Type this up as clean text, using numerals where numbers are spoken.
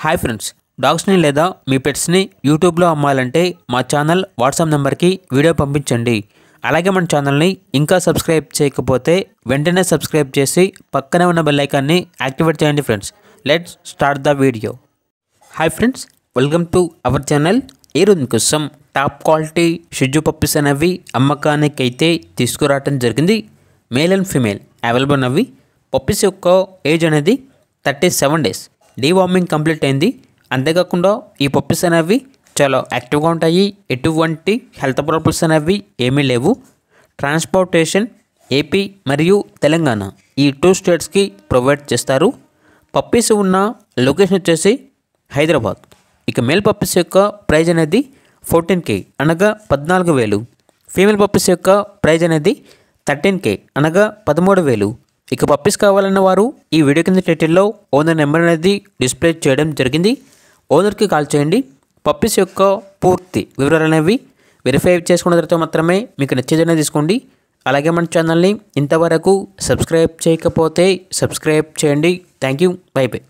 Hi friends, డాగ్స్ని లేదా మీ పెట్స్ని యూట్యూబ్లో అమ్మాలంటే మా ఛానల్ వాట్సాప్ నెంబర్కి వీడియో పంపించండి. అలాగే మన ఛానల్ని ఇంకా సబ్స్క్రైబ్ చేయకపోతే వెంటనే సబ్స్క్రైబ్ చేసి పక్కనే ఉన్న బెల్ ఐకాన్ని యాక్టివేట్ చేయండి friends. Let's start the video. Hi friends, welcome to our channel. ఈరోజు మీకోసం టాప్ క్వాలిటీ షిజు పప్పీస్ అనేవి అమ్మకానికి అయితే తీసుకురావడం జరిగింది. మేల్ అండ్ ఫీమేల్ అవైలబుల్ ఉన్నవి. పప్పీస్ యొక్క ఏజ్ అనేది 37 days. డీవార్మింగ్ కంప్లీట్ అయింది. అంతేకాకుండా ఈ పప్పీస్ అనేవి చాలా యాక్టివ్గా ఉంటాయి. ఎటువంటి హెల్త్ ప్రాబ్లమ్స్ అనేవి ఏమీ లేవు. ట్రాన్స్పోర్టేషన్ ఏపీ మరియు తెలంగాణ ఈ 2 స్టేట్స్కి ప్రొవైడ్ చేస్తారు. పప్పీస్ ఉన్న లొకేషన్ వచ్చేసి హైదరాబాద్. ఇక మేల్ పప్పీస్ యొక్క ప్రైజ్ అనేది 14K అనగా 14,000. ఫీమేల్ పప్పీస్ యొక్క ప్రైజ్ అనేది 13K అనగా 13,000. ఇక పప్పీస్ కావాలన్న వారు ఈ వీడియో కింద టైటిల్లో ఓనర్ నెంబర్ అనేది డిస్ప్లే చేయడం జరిగింది. ఓనర్కి కాల్ చేయండి. పప్పీస్ యొక్క పూర్తి వివరాలు అనేవి వెరిఫై చేసుకున్న తర్వాత మాత్రమే మీకు నచ్చేదనే తీసుకోండి. అలాగే మన ఛానల్ని ఇంతవరకు సబ్స్క్రైబ్ చేయకపోతే సబ్స్క్రైబ్ చేయండి. Thank you. By by.